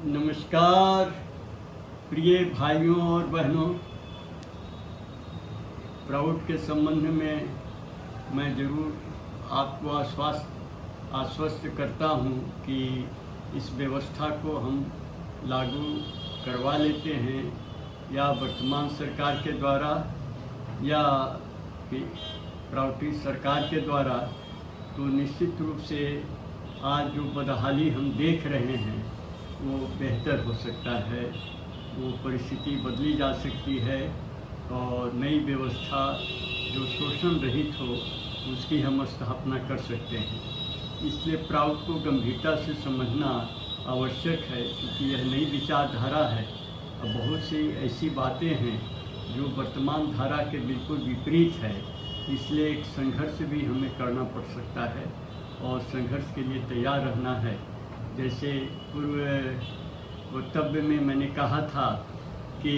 नमस्कार प्रिय भाइयों और बहनों। प्राउड के संबंध में मैं ज़रूर आपको आश्वस्त करता हूं कि इस व्यवस्था को हम लागू करवा लेते हैं या वर्तमान सरकार के द्वारा या प्राउड सरकार के द्वारा, तो निश्चित रूप से आज जो बदहाली हम देख रहे हैं वो बेहतर हो सकता है। वो परिस्थिति बदली जा सकती है और नई व्यवस्था जो शोषण रहित हो उसकी हम स्थापना कर सकते हैं। इसलिए प्राउड को गंभीरता से समझना आवश्यक है, क्योंकि यह नई विचारधारा है और बहुत सी ऐसी बातें हैं जो वर्तमान धारा के बिल्कुल विपरीत है। इसलिए एक संघर्ष भी हमें करना पड़ सकता है और संघर्ष के लिए तैयार रहना है। जैसे पूर्व वक्तव्य में मैंने कहा था कि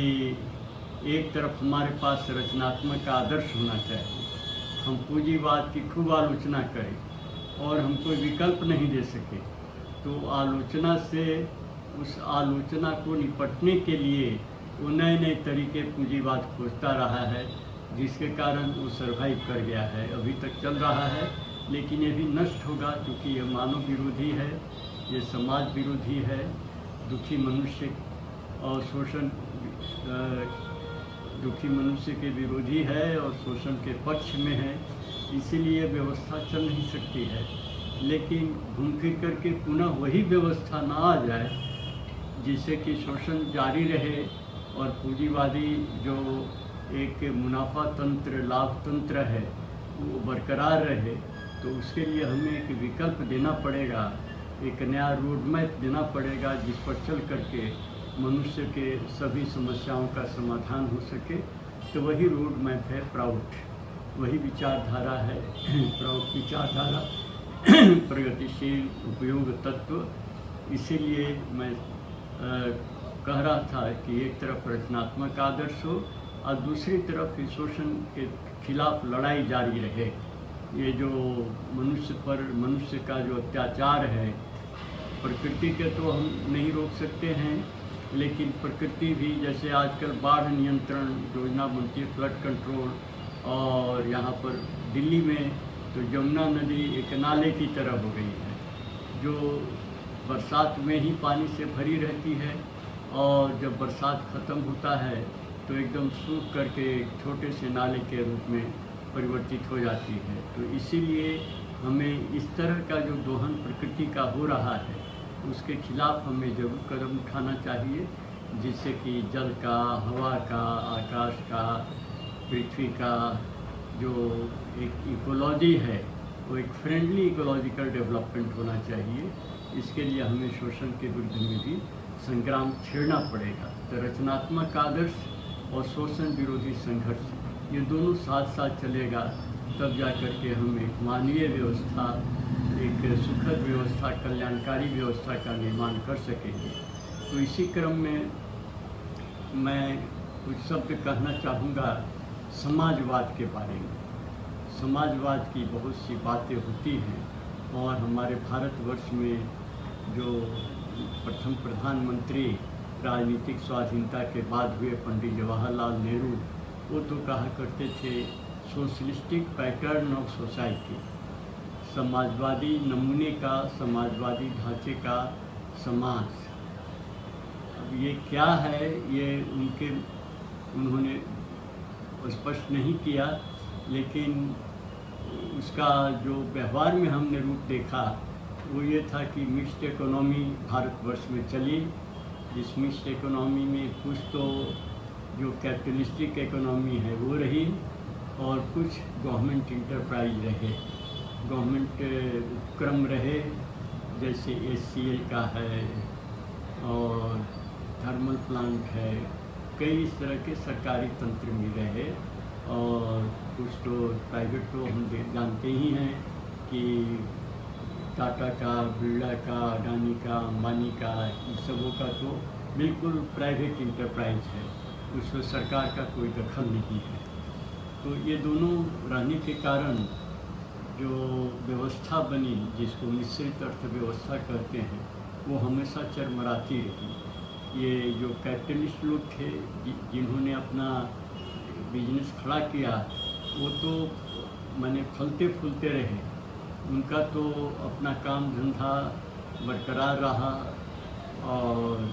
एक तरफ हमारे पास रचनात्मक आदर्श होना चाहिए, हम पूंजीवाद की खूब आलोचना करें और हम कोई विकल्प नहीं दे सके, तो आलोचना से उस आलोचना को निपटने के लिए वो नए नए तरीके पूंजीवाद खोजता रहा है, जिसके कारण वो सर्वाइव कर गया है। अभी तक चल रहा है, लेकिन ये भी नष्ट होगा, क्योंकि यह मानव विरोधी है, ये समाज विरोधी है, दुखी मनुष्य और शोषण दुखी मनुष्य के विरोधी है और शोषण के पक्ष में है। इसीलिए व्यवस्था चल नहीं सकती है। लेकिन घूम फिर करके पुनः वही व्यवस्था ना आ जाए जिससे कि शोषण जारी रहे और पूंजीवादी जो एक मुनाफा तंत्र, लाभ तंत्र है, वो बरकरार रहे, तो उसके लिए हमें एक विकल्प देना पड़ेगा, एक नया रोड मैप देना पड़ेगा जिस पर चल करके मनुष्य के सभी समस्याओं का समाधान हो सके। तो वही रोड मैप है प्राउड, वही विचारधारा है प्राउड विचारधारा, प्रगतिशील उपयोग तत्व। इसीलिए मैं कह रहा था कि एक तरफ रचनात्मक आदर्श हो और दूसरी तरफ शोषण के खिलाफ लड़ाई जारी रहे। ये जो मनुष्य पर मनुष्य का जो अत्याचार है, प्रकृति के तो हम नहीं रोक सकते हैं, लेकिन प्रकृति भी, जैसे आजकल बाढ़ नियंत्रण योजना बनती है, फ्लड कंट्रोल, और यहाँ पर दिल्ली में तो यमुना नदी एक नाले की तरह हो गई है, जो बरसात में ही पानी से भरी रहती है और जब बरसात ख़त्म होता है तो एकदम सूख करके एक छोटे से नाले के रूप में परिवर्तित हो जाती है। तो इसीलिए हमें इस तरह का जो दोहन प्रकृति का हो रहा है उसके खिलाफ हमें जरूर कदम उठाना चाहिए, जिससे कि जल का, हवा का, आकाश का, पृथ्वी का जो एक इकोलॉजी है वो एक फ्रेंडली इकोलॉजिकल डेवलपमेंट होना चाहिए। इसके लिए हमें शोषण के विरुद्ध में भी संग्राम छेड़ना पड़ेगा। तो रचनात्मक आदर्श और शोषण विरोधी संघर्ष, ये दोनों साथ साथ चलेगा, तब जा कर के हम एक मानवीय व्यवस्था, एक सुखद व्यवस्था, कल्याणकारी व्यवस्था का निर्माण कर सकेंगे। तो इसी क्रम में मैं कुछ शब्द कहना चाहूँगा समाजवाद के बारे में। समाजवाद की बहुत सी बातें होती हैं और हमारे भारतवर्ष में जो प्रथम प्रधानमंत्री राजनीतिक स्वाधीनता के बाद हुए पंडित जवाहरलाल नेहरू, वो तो कहा करते थे socialistic pattern of society, Samajwadi नमूने का, समाजवादी ढांचे का समाज। अब ये क्या है, ये उन्होंने स्पष्ट नहीं किया, लेकिन उसका जो व्यवहार में हमने रूप देखा वो ये था कि मिक्स्ड इकोनॉमी भारतवर्ष में चली। इस मिक्स्ड इकोनॉमी में कुछ तो जो कैपिटलिस्टिक इकोनॉमी है वो रही और कुछ गवर्नमेंट इंटरप्राइज रहे, गवर्नमेंट उपक्रम रहे, जैसे HCL का है और थर्मल प्लांट है, कई इस तरह के सरकारी तंत्र भी रहे। और कुछ तो प्राइवेट तो हम जानते ही हैं कि टाटा का, बिरला का, अडानी का, अंबानी का, इन सबों का तो बिल्कुल प्राइवेट इंटरप्राइज है, उसमें सरकार का कोई दखल नहीं है। तो ये दोनों रहने के कारण जो व्यवस्था बनी, जिसको मिश्रित अर्थव्यवस्था कहते हैं, वो हमेशा चरमराती रही। ये जो कैपिटलिस्ट लोग थे जिन्होंने अपना बिजनेस खड़ा किया, वो तो माने फलते फूलते रहे, उनका तो अपना काम धंधा बरकरार रहा, और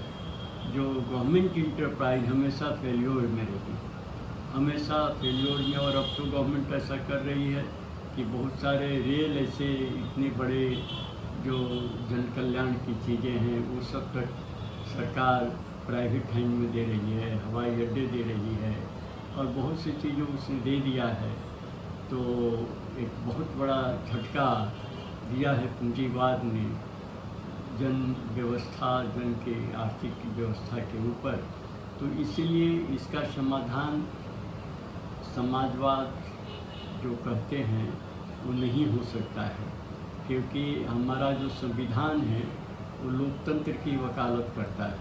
जो गवर्नमेंट इंटरप्राइज हमेशा फेल्योर में रही, हमेशा फेल्योर में। और अब तो गवर्नमेंट ऐसा कर रही है कि बहुत सारे रेल ऐसे इतने बड़े जो जन कल्याण की चीज़ें हैं वो सब तक सरकार प्राइवेट हैंड में दे रही है, हवाई अड्डे दे रही है, और बहुत सी चीज़ों उसने दे दिया है। तो एक बहुत बड़ा झटका दिया है पूंजीवाद ने जन व्यवस्था, जन के आर्थिक व्यवस्था के ऊपर। तो इसीलिए इसका समाधान समाजवाद जो कहते हैं वो नहीं हो सकता है, क्योंकि हमारा जो संविधान है वो लोकतंत्र की वकालत करता है,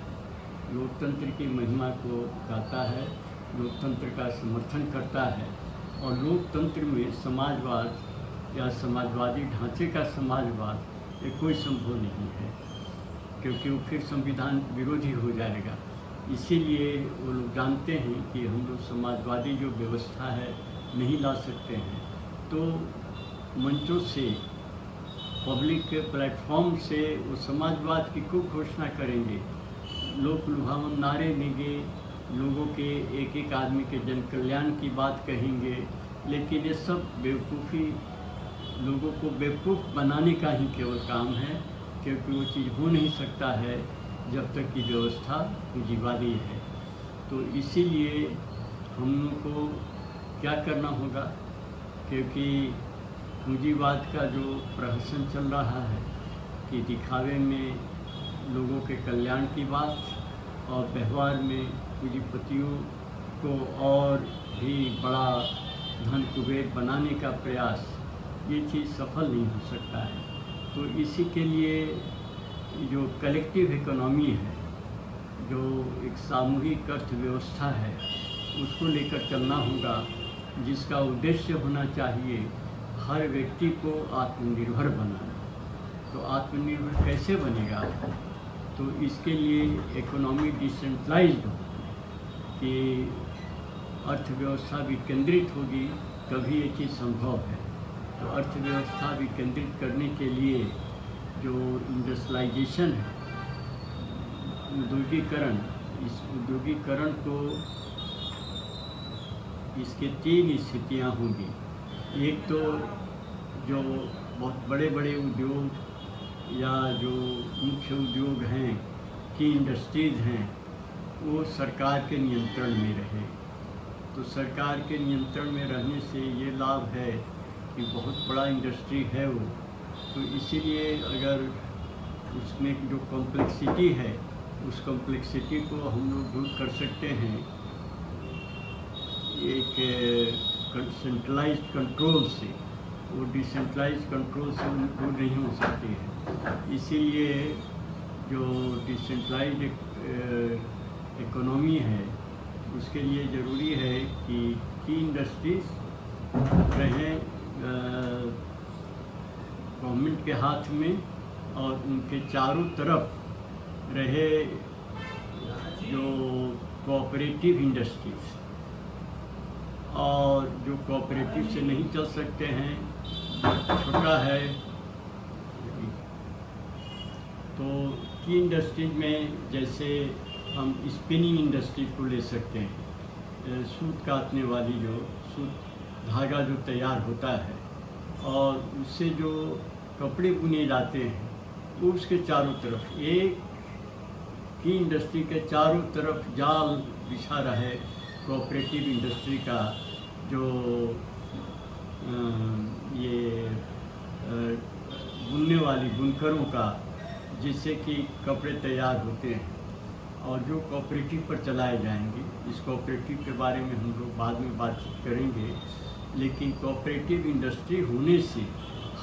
लोकतंत्र की महिमा को गाता है, लोकतंत्र का समर्थन करता है। और लोकतंत्र में समाजवाद या समाजवादी ढांचे का समाजवाद ये कोई संभव नहीं है, क्योंकि वो फिर संविधान विरोधी हो जाएगा। इसीलिए वो लोग जानते हैं कि हम लोग समाजवादी जो व्यवस्था है नहीं ला सकते हैं। तो मंचों से, पब्लिक के प्लेटफॉर्म से वो समाजवाद की खूब घोषणा करेंगे, लोक लुभावन नारे देंगे, लोगों के एक एक आदमी के जन कल्याण की बात कहेंगे। लेकिन ये सब बेवकूफ़ी, लोगों को बेवकूफ़ बनाने का ही केवल काम है, क्योंकि वो चीज़ हो नहीं सकता है जब तक कि व्यवस्था पूंजीवादी है। तो इसीलिए हम लोग को क्या करना होगा, क्योंकि पूंजीवाद का जो प्रहसन चल रहा है कि दिखावे में लोगों के कल्याण की बात और व्यवहार में पूंजीपतियों को और भी बड़ा धन कुबेर बनाने का प्रयास, ये चीज़ सफल नहीं हो सकता है। तो इसी के लिए जो कलेक्टिव इकोनॉमी है, जो एक सामूहिक अर्थव्यवस्था है, उसको लेकर चलना होगा, जिसका उद्देश्य होना चाहिए हर व्यक्ति को आत्मनिर्भर बनाना। तो आत्मनिर्भर कैसे बनेगा? तो इसके लिए इकोनॉमी डिसेंट्रलाइज्ड हो कि अर्थव्यवस्था विकेंद्रित होगी, तभी ये चीज़ संभव है। तो अर्थव्यवस्था विकेंद्रित करने के लिए जो इंडस्ट्रियलाइजेशन है, उद्योगीकरण, इस उद्योगीकरण को, इसके 3 स्थितियाँ होंगी। एक तो जो बहुत बड़े बड़े उद्योग या जो मुख्य उद्योग हैं, की इंडस्ट्रीज़ हैं, वो सरकार के नियंत्रण में रहे। तो सरकार के नियंत्रण में रहने से ये लाभ है कि बहुत बड़ा इंडस्ट्री है वो, तो इसीलिए अगर उसमें जो कॉम्प्लेक्सिटी है, उस कॉम्प्लेक्सिटी को हम लोग दूर कर सकते हैं एक सेंट्रलाइज्ड कंट्रोल से। वो डिसेंट्रलाइज्ड कंट्रोल से दूर नहीं हो सकती है। इसीलिए जो डिसेंट्रलाइज्ड इकोनॉमी है, उसके लिए ज़रूरी है कि इंडस्ट्रीज रहें गवर्नमेंट के हाथ में, और उनके चारों तरफ रहे जो कोऑपरेटिव इंडस्ट्रीज। और जो कोऑपरेटिव से नहीं चल सकते हैं, छोटा है, तो की इंडस्ट्रीज में जैसे हम स्पिनिंग इंडस्ट्री को ले सकते हैं, सूत काटने वाली, जो सूत धागा जो तैयार होता है और उससे जो कपड़े बुने जाते हैं, वो उसके चारों तरफ, एक की इंडस्ट्री के चारों तरफ जाल बिछा रहे कोऑपरेटिव इंडस्ट्री का, जो ये बुनने वाली बुनकरों का, जिससे कि कपड़े तैयार होते हैं, और जो कोऑपरेटिव पर चलाए जाएंगे। इस कोऑपरेटिव के बारे में हम लोग बाद में बातचीत करेंगे। लेकिन कोऑपरेटिव इंडस्ट्री होने से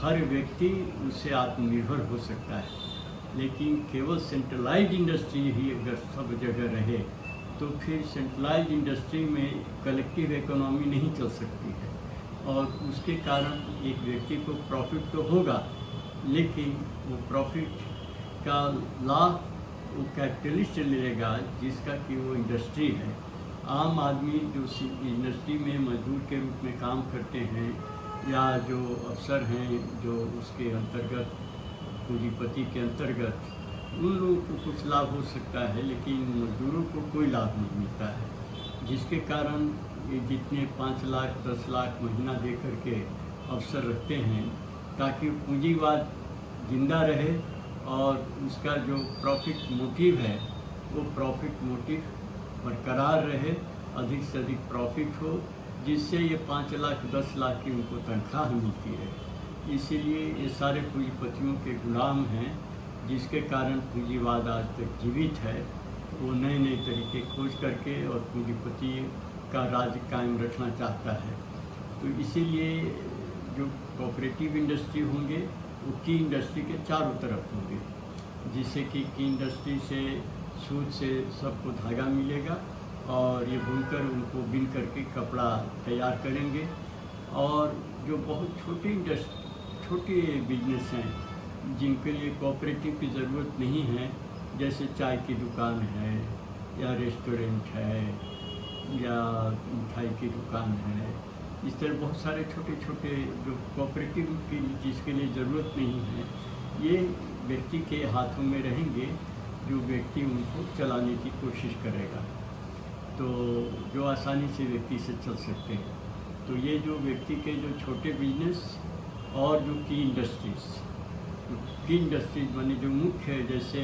हर व्यक्ति उससे आत्मनिर्भर हो सकता है। लेकिन केवल सेंट्रलाइज्ड इंडस्ट्री ही अगर सब जगह रहे, तो फिर सेंट्रलाइज्ड इंडस्ट्री में कलेक्टिव इकोनॉमी नहीं चल सकती है, और उसके कारण एक व्यक्ति को प्रॉफिट तो होगा, लेकिन वो प्रॉफिट का लाभ वो कैपिटलिस्ट लेगा जिसका कि वो इंडस्ट्री है। आम आदमी जो इंडस्ट्री में मजदूर के रूप में काम करते हैं या जो अफसर हैं जो उसके अंतर्गत पूंजीपति के अंतर्गत, उन लोगों को कुछ लाभ हो सकता है, लेकिन मजदूरों को कोई लाभ नहीं मिलता है, जिसके कारण ये जितने 5 लाख 10 लाख महीना दे करके अफसर रखते हैं ताकि पूंजीवाद जिंदा रहे और उसका जो प्रॉफिट मोटिव है वो प्रॉफिट मोटिव बरकरार रहे, अधिक से अधिक प्रॉफिट हो, जिससे ये 5 लाख 10 लाख की उनको तनख्वाह मिलती है। इसीलिए ये सारे पूंजीपतियों के गुलाम हैं, जिसके कारण पूंजीवाद आज तक जीवित है। वो नए नए तरीके खोज करके और पूंजीपति का राज्य कायम रखना चाहता है। तो इसीलिए जो कोऑपरेटिव इंडस्ट्री होंगे वो की इंडस्ट्री के चारों तरफ होंगे, जिससे कि की इंडस्ट्री से सूत से सबको धागा मिलेगा और ये बुनकर उनको बिन करके कपड़ा तैयार करेंगे। और जो बहुत छोटे बिजनेस हैं जिनके लिए कोऑपरेटिव की ज़रूरत नहीं है, जैसे चाय की दुकान है या रेस्टोरेंट है या मिठाई की दुकान है, इस तरह बहुत सारे छोटे छोटे जो कोऑपरेटिव की जिसके लिए ज़रूरत नहीं है, ये व्यक्ति के हाथों में रहेंगे, जो व्यक्ति उनको चलाने की कोशिश करेगा, तो जो आसानी से व्यक्ति से चल सकते हैं। तो ये जो व्यक्ति के जो छोटे बिजनेस और जो की इंडस्ट्रीज माने जो मुख्य है, जैसे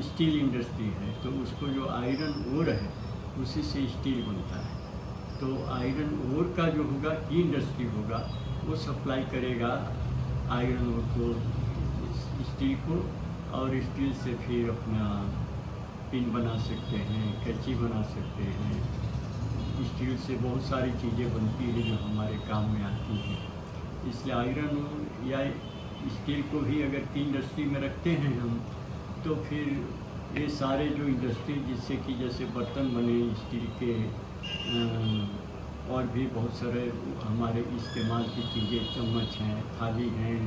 स्टील इंडस्ट्री है तो उसको जो आयरन ओर है उसी से स्टील बनता है। तो आयरन ओर का जो होगा की इंडस्ट्री होगा, वो सप्लाई करेगा आयरन ओर को, स्टील को, और स्टील से फिर अपना पिन बना सकते हैं, कैंची बना सकते हैं। स्टील से बहुत सारी चीज़ें बनती हैं जो हमारे काम में आती हैं। इसलिए आयरन या स्टील को भी अगर की इंडस्ट्री में रखते हैं हम, तो फिर ये सारे जो इंडस्ट्री जिससे कि जैसे बर्तन बने स्टील के, और भी बहुत सारे हमारे इस्तेमाल की चीज़ें, चम्मच हैं, थाली हैं,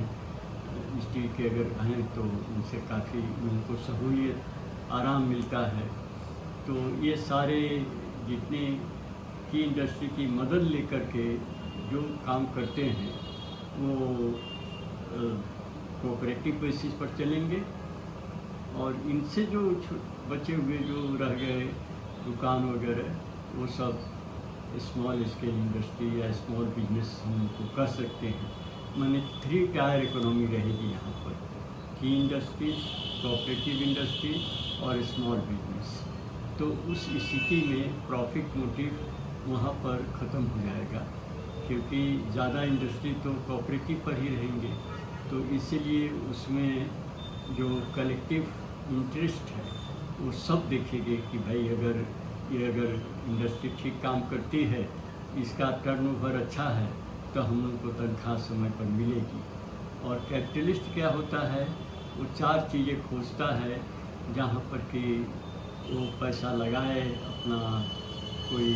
स्टील के अगर हैं तो उनसे काफ़ी उनको सहूलियत, आराम मिलता है। तो ये सारे जितने की इंडस्ट्री की मदद लेकर के जो काम करते हैं वो कोऑपरेटिव बेसिस पर चलेंगे, और इनसे जो बचे हुए जो रह गए दुकान वगैरह, वो सब स्मॉल स्केल इंडस्ट्री या स्मॉल बिजनेस हम उनको कर सकते हैं। माने 3 टायर इकोनॉमी रहेगी यहाँ पर, की इंडस्ट्रीज, कोऑपरेटिव इंडस्ट्री और स्मॉल बिजनेस। तो उस स्थिति में प्रॉफिट मोटिव वहाँ पर ख़त्म हो जाएगा, क्योंकि ज़्यादा इंडस्ट्री तो कोऑपरेटिव पर ही रहेंगे। तो इसीलिए उसमें जो कलेक्टिव इंटरेस्ट है वो सब देखेंगे कि भाई अगर इंडस्ट्री ठीक काम करती है, इसका टर्नओवर अच्छा है, तो हम लोग को तनख्वाह समय पर मिलेगी। और कैपिटलिस्ट क्या होता है, वो 4 चीज़ें खोजता है जहाँ पर कि वो पैसा लगाए अपना कोई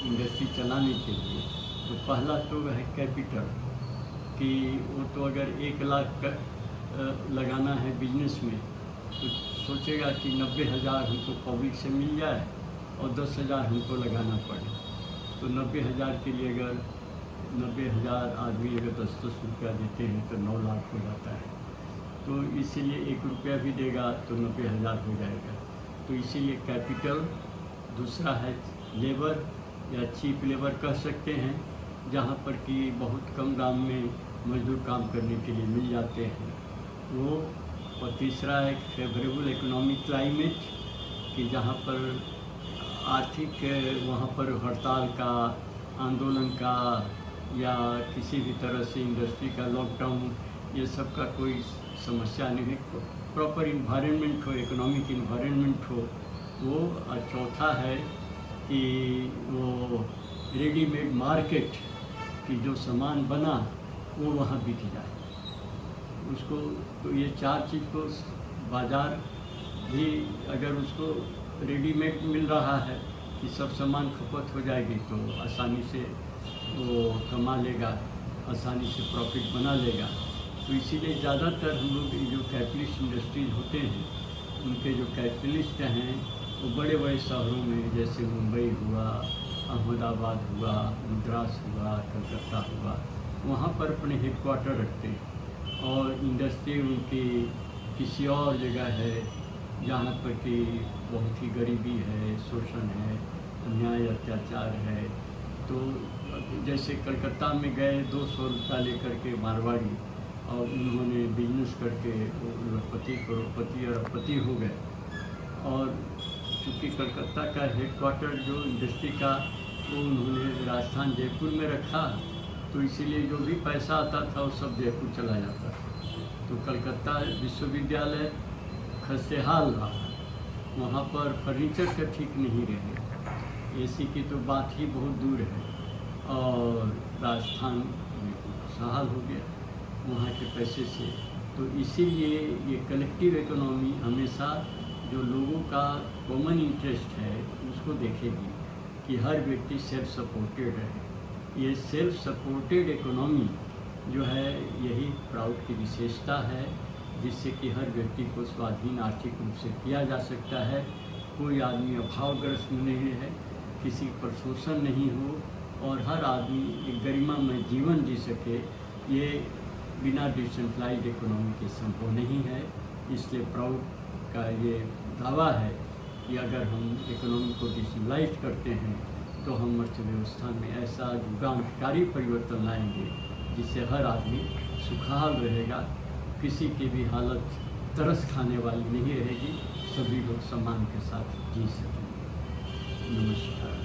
इंडस्ट्री चलाने के लिए। तो पहला तो है कैपिटल, कि वो तो अगर 1 लाख लगाना है बिजनेस में, तो सोचेगा कि 90,000 हमको पब्लिक से मिल जाए और 10,000 हमको लगाना पड़े। तो 90,000 के लिए अगर 90,000 आदमी अगर 10-10 रुपया देते हैं तो 9 लाख हो जाता है। तो इसीलिए 1 रुपया भी देगा तो 90,000 हो जाएगा। तो इसीलिए कैपिटल। दूसरा है लेबर या चीप लेबर कह सकते हैं, जहाँ पर कि बहुत कम दाम में मजदूर काम करने के लिए मिल जाते हैं वो। और तीसरा है फेवरेबल इकोनॉमिक क्लाइमेट, कि जहाँ पर आर्थिक वहाँ पर हड़ताल का, आंदोलन का या किसी भी तरह से इंडस्ट्री का लॉकडाउन, ये सब का कोई समस्या नहीं है। प्रॉपर इन्वायरमेंट हो, इकोनॉमिक इन्वायरमेंट हो वो। और चौथा है कि वो रेडीमेड मार्केट, कि जो सामान बना वो वहाँ बिक जाए उसको। तो ये 4 चीज़ को बाज़ार भी अगर उसको रेडीमेड मिल रहा है कि सब सामान खपत हो जाएगी, तो आसानी से वो कमा लेगा, आसानी से प्रॉफिट बना लेगा। तो इसीलिए ज़्यादातर हम लोग ये जो कैपिटलिस्ट इंडस्ट्रीज होते हैं, उनके जो कैपिटलिस्ट हैं वो बड़े बड़े शहरों में, जैसे मुंबई हुआ, अहमदाबाद हुआ, मद्रास हुआ, कलकत्ता हुआ, वहाँ पर अपने हेडक्वार्टर रखते हैं। और इंडस्ट्री उनकी किसी और जगह है जहाँ पर कि बहुत ही गरीबी है, शोषण है, अन्याय अत्याचार है। तो जैसे कलकत्ता में गए 200 रुपया लेकर के मारवाड़ी, और उन्होंने बिजनेस करके उद्योगपति, करोड़पति, अरबपति हो गए। और चूँकि कलकत्ता का हेडक्वार्टर जो इंडस्ट्री का वो उन्होंने राजस्थान जयपुर में रखा, तो इसीलिए जो भी पैसा आता था वो सब जयपुर चला जाता था। तो कलकत्ता विश्वविद्यालय खस्तेहाल रहा, वहाँ पर फर्नीचर का ठीक नहीं रहे, एसी की तो बात ही बहुत दूर है। और राजस्थान खुशहाल हो गया वहाँ के पैसे से। तो इसीलिए ये कलेक्टिव इकोनॉमी हमेशा जो लोगों का कॉमन इंटरेस्ट है उसको देखेगी कि हर व्यक्ति सेल्फ सपोर्टेड रहे। ये सेल्फ सपोर्टेड इकोनॉमी जो है यही प्राउड की विशेषता है, जिससे कि हर व्यक्ति को स्वाधीन आर्थिक रूप से किया जा सकता है। कोई आदमी अभावग्रस्त नहीं है, किसी पर शोषण नहीं हो, और हर आदमी एक गरिमामय जीवन जी सके। ये बिना डिसेंट्रलाइज्ड इकोनॉमी के संभव नहीं है। इसलिए प्राउड का ये दावा है कि अगर हम इकोनॉमी को डिसेंट्रलाइज करते हैं तो हम अर्थव्यवस्था में ऐसा युगांतकारी परिवर्तन लाएंगे जिससे हर आदमी सुखहाल रहेगा, किसी की भी हालत तरस खाने वाली नहीं रहेगी, सभी लोग सम्मान के साथ जी सकेंगे। नमस्कार।